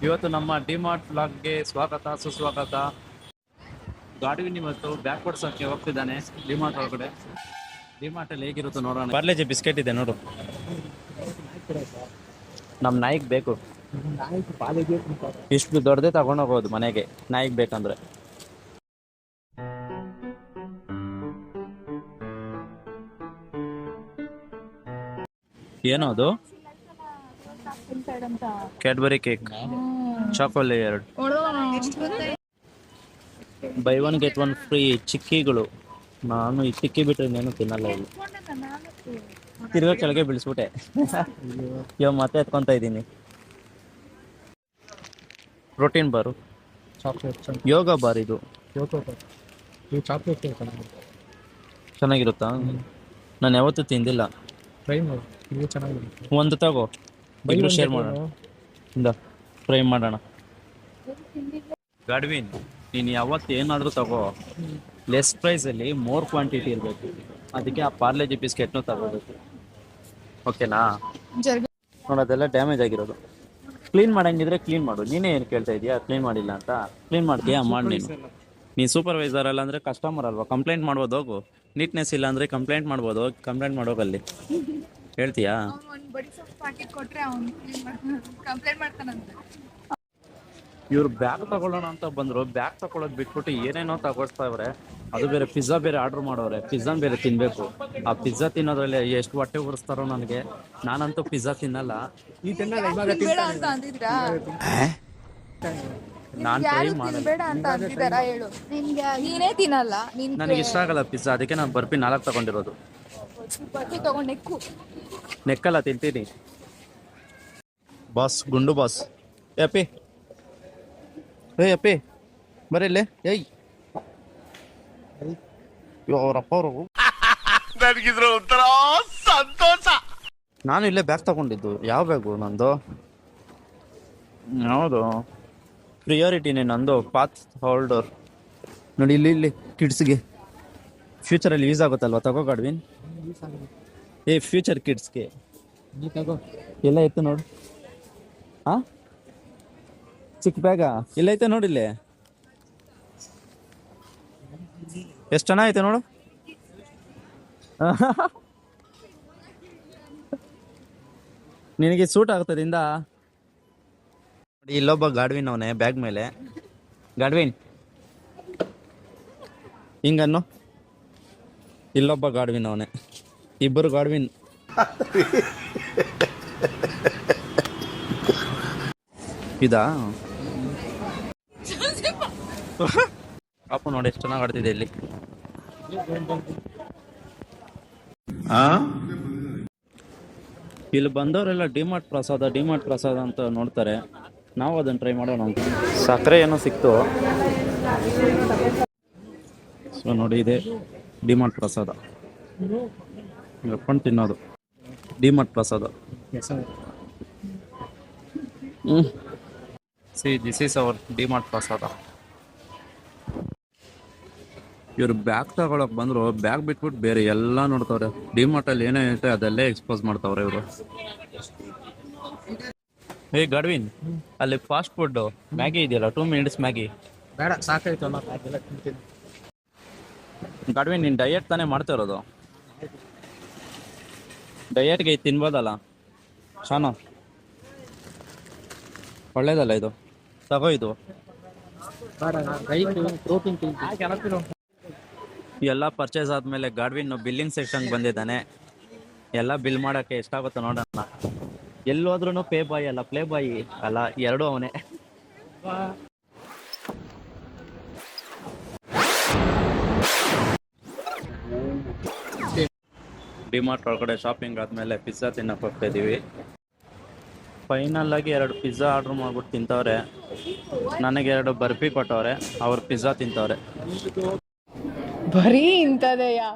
ಇವತ್ತು ನಮ್ಮ ಡಿಮಾರ್ಟ್ ಬ್ಲಾಗ್ಗೆ ಸ್ವಾಗತ ಸುಸ್ವಾಗತ. ಗಾಡಿವಿನ್ ಇವತ್ತು ಬ್ಯಾಗ್ ಕೊಡ್ಸೋಕ್ಕೆ ಹೋಗ್ತಿದ್ದಾನೆ ಡಿಮಾರ್ಟ್ ಒಳಗಡೆ. ಡಿಮಾರ್ಟ್ ಅಲ್ಲಿ ಹೇಗಿರುತ್ತೆ ನೋಡೋಣ. ಪಾರ್ಲೇಜಿ ಬಿಸ್ಕೆಟ್ ಇದೆ ನೋಡು. ನಮ್ಮ ನಾಯಿಗೆ ಬೇಕು. ಇಷ್ಟು ದೊಡ್ಡದೇ ತಗೊಂಡೋಗೋದು ಮನೆಗೆ ನಾಯಿಗೆ ಬೇಕಂದ್ರೆ. ಏನೋ ಅದು Cadbury cake chocolate 2 buy 1 get 1 free ಚಿಕ್ಕಿಗಳು. ನಾನು ಈ ಚಿಕ್ಕಿ ಬಿಟ್ಟರೆ ಇನ್ನೇನು ತಿನ್ನಲ್ಲ ಇಲ್ಲಿ. ತಿರ್ಗಾ ಕೆಳಗೆ ಬೀಳಿಸ್ಬಿಟ್ಟೆ. ಇವಾಗ ಮತ್ತೆ ಎತ್ಕೊಂತ ಇದ್ದೀನಿ. ಪ್ರೋಟೀನ್ ಬಾರು, ಯೋಗ ಬಾರ್. ಇದು ಚೆನ್ನಾಗಿರುತ್ತಾ? ನಾನು ಯಾವತ್ತೂ ತಿಂದಿಲ್ಲ. ಒಂದು ತಗೋ, ಇಬ್ರು ಶೇರ್ ಮಾಡೋಣ. ಫ್ರೈ ಮಾಡೋಣ. ಗಾಡ್ವಿನ್, ನೀನು ಯಾವತ್ತು ಏನಾದರೂ ತಗೋ, ಲೆಸ್ ಪ್ರೈಸಲ್ಲಿ ಮೋರ್ ಕ್ವಾಂಟಿಟಿ ಇರಬೇಕು. ಅದಕ್ಕೆ ಆ ಪಾರ್ಲೇಜಿ ಬಿಸ್ಕೆಟ್ನೂ ತಗೋಬೇಕು, ಓಕೆನಾ? ನೋಡೋದೆಲ್ಲ ಡ್ಯಾಮೇಜ್ ಆಗಿರೋದು. ಕ್ಲೀನ್ ಮಾಡಂಗಿದ್ರೆ ಕ್ಲೀನ್ ಮಾಡು. ನೀನೇ ಏನು ಕೇಳ್ತಾ ಇದೀಯಾ ಕ್ಲೀನ್ ಮಾಡಿಲ್ಲ ಅಂತ? ಕ್ಲೀನ್ ಮಾಡ್ತೀಯಾ? ಮಾಡಿ. ನೀನು ಸೂಪರ್ವೈಸರ್ ಅಲ್ಲ ಅಂದರೆ ಕಸ್ಟಮರ್ ಅಲ್ವಾ? ಕಂಪ್ಲೇಂಟ್ ಮಾಡ್ಬೋದು ಹೋಗು. ನೀಟ್ನೆಸ್ ಇಲ್ಲ ಅಂದರೆ ಕಂಪ್ಲೇಂಟ್ ಮಾಡ್ಬೋದು, ಹೋಗಿ ಕಂಪ್ಲೇಂಟ್ ಮಾಡೋಗಲ್ಲಿ. ಹೇಳ್ತೀಯಾ? ಇವ್ರು ಬ್ಯಾಗ್ ತಗೊಳ್ಳೋಣ ಅಂತ ಬಂದರು, ಬ್ಯಾಗ್ ತಗೊಳ್ಳೋದು ಬಿಟ್ಬಿಟ್ಟು ಏನೇನೋ ತಗೊಳ್ತಾ ಇವ್ರೆ. ಅದು ಬೇರೆ ಪಿಜ್ಜಾ ಬೇರೆ ಆರ್ಡ್ರ್ ಮಾಡೋರೆ. ಪಿಜ್ಜಾನ ಬೇರೆ ತಿನ್ನಬೇಕು. ಆ ಪಿಜ್ಜಾ ತಿನ್ನೋದ್ರಲ್ಲಿ ಎಷ್ಟು ಹೊಟ್ಟೆ ಉರಿಸ್ತಾರೋ ನನಗೆ. ನಾನಂತೂ ಪಿಜ್ಜಾ ತಿನ್ನಲ್ಲ. ನಾನು ಟ್ರೈ ಮಾಡಲ್ಲ. ನನಗೆ ಇಷ್ಟ ಆಗಲ್ಲ ಪಿಜ್ಜಾ, ಅದಕ್ಕೆ ನಾನು ಬರ್ಪಿ 4 ತಗೊಂಡಿರೋದು. ನೆಕ್ಕಲ್ಲ, ತಿಂತೀನಿ. ಬಾಸ್, ಗುಂಡು ಬಾಸ್. ಅಪ್ಪಿ, ಅಪ್ಪಿ ಬರೀ ಏಯ್, ಅವರಪ್ಪ ಅವರು. ನನಗಿದ್ರ ಒಂಥರ ಸಂತೋಷ. ನಾನು ಇಲ್ಲೇ ಬ್ಯಾಗ್ ತಗೊಂಡಿದ್ದು. ಯಾವ ಬ್ಯಾಗು ನಂದು? ಯಾವುದು? ಪ್ರಿಯಾರಿಟಿನೇ ನಂದು. ಪಾತ್ ಹೋಲ್ಡರ್ ನೋಡಿ, ಇಲ್ಲಿ ಕಿಡ್ಸ್ಗೆ ಫ್ಯೂಚರಲ್ಲಿ ಯೂಸ್ ಆಗುತ್ತಲ್ವ. ತಗೋ ಗಾಡ್ವಿನ್. ಫ್ಯೂಚರ್ ಕಿಡ್ಸ್ಗೆ ಎಲ್ಲ ಇತ್ತು ನೋಡು. ಹಾಂ, ಚಿಕ್ಕ ಬ್ಯಾಗ ಇಲ್ಲ ಐತೆ ನೋಡಿಲ್ಲೇ. ಎಷ್ಟು ಚೆನ್ನಾಗೈತೆ ನೋಡು. ನಿನಗೆ ಸೂಟ್ ಆಗ್ತದಿಂದ. ನೋಡಿ, ಇಲ್ಲೊಬ್ಬ ಗಾಡ್ವಿನ್ ಅವನೇ ಬ್ಯಾಗ್ ಮೇಲೆ. ಗಾಡ್ವಿನ್ ಹಿಂಗನ್ನು. ಇಲ್ಲೊಬ್ಬ ಗಾಡ್ವಿನ್ ಅವನೇ. ಇಬ್ಬರು ಗಾಡ್ವಿನ್. ಇದಾ ಪಾಪು ನೋಡಿ ಎಷ್ಟು ಚೆನ್ನಾಗಿ ಆಡ್ತಿದೆ ಇಲ್ಲಿ. ಇಲ್ಲಿ ಬಂದವರೆಲ್ಲ ಡಿಮಾರ್ಟ್ ಪ್ರಸಾದ ಅಂತ ನೋಡ್ತಾರೆ. ನಾವು ಅದನ್ನು ಟ್ರೈ ಮಾಡೋಣ. ಸಕ್ಕರೆ ಏನೋ ಸಿಕ್ತು. ಸೊ ನೋಡಿ, ಇದೆ ಡಿಮಾರ್ಟ್ ಪ್ರಸಾದ. ಎಪ್ಕೊಂಡು ತಿನ್ನೋದು ಡಿಮಾರ್ಟ್ ಪ್ರಸಾದ. ದಿಸ್ ಈಸ್ ಅವರ್ ಡಿಮಾರ್ಟ್ ಪ್ರಸಾದ. ಇವ್ರು ಬ್ಯಾಗ್ ತಗೊಳಕ್ ಬಂದ್ರು, ಬ್ಯಾಗ್ ಬಿಟ್ಬಿಟ್ಟು ಬೇರೆ ಎಲ್ಲ ನೋಡ್ತವ್ರೆ. ಡಿಮಾರ್ಟಲ್ಲಿ ಏನೇನೈತೆ ಅದೆಲ್ಲೇ ಎಕ್ಸ್ಪೋಸ್ ಮಾಡ್ತಾವ್ರೆ ಇವರು. ಗಾಡ್ವಿನ್, ಅಲ್ಲಿ ಫಾಸ್ಟ್ ಫುಡ್ ಮ್ಯಾಗಿ ಇದೆಯಲ್ಲ, 2 ಮಿನಿಟ್ಸ್ ಮ್ಯಾಗಿ ಬೇಡ, ಸಾಕಾಯ್ತು. ಗಾಡ್ವಿನ್, ನೀನು ಡಯಟ್ ತಾನೇ ಮಾಡ್ತಾ ಇರೋದು? ಡಯಟ್ಗೆ ತಿನ್ಬೋದಲ್ಲ, ಶಾನ ಒಳ್ಳೇದಲ್ಲ ಇದು. ತಗೋ ಇದು. ಎಲ್ಲ ಪರ್ಚೇಸ್ ಆದಮೇಲೆ ಗಾಡ್ವಿನ್ ಬಿಲ್ಲಿಂಗ್ ಸೆಕ್ಷನ್ಗೆ ಬಂದಿದ್ದಾನೆ. ಎಲ್ಲ ಬಿಲ್ ಮಾಡೋಕ್ಕೆ ಎಷ್ಟಾಗುತ್ತೆ ನೋಡೋಣ. ಎಲ್ಲೋದ್ರೂ ಪೇ ಬಾಯ್ ಅಲ್ಲ, ಪ್ಲೇ ಬಾಯ್ ಅಲ್ಲ, ಎರಡೂ ಅವನೇ. ಡಿಮಾರ್ಟ್ ಒಳಗಡೆ ಶಾಪಿಂಗ್ ಆದಮೇಲೆ ಪಿಜ್ಜಾ ತಿನ್ನಕ್ಕೆ ಹೋಗ್ತಾ ಇದ್ದೀವಿ. ಫೈನಲ್ ಆಗಿ 2 ಪಿಜ್ಜಾ ಆರ್ಡ್ರ್ ಮಾಡ್ಬಿಟ್ಟು ತಿಂತವ್ರೆ. ನನಗೆ 2 ಬರ್ಫಿ ಕೊಟ್ಟವ್ರೆ, ಅವ್ರು ಪಿಜ್ಜಾ ತಿಂತವ್ರೆ. ಬರೀ ಇಂಥದೆಯಾ?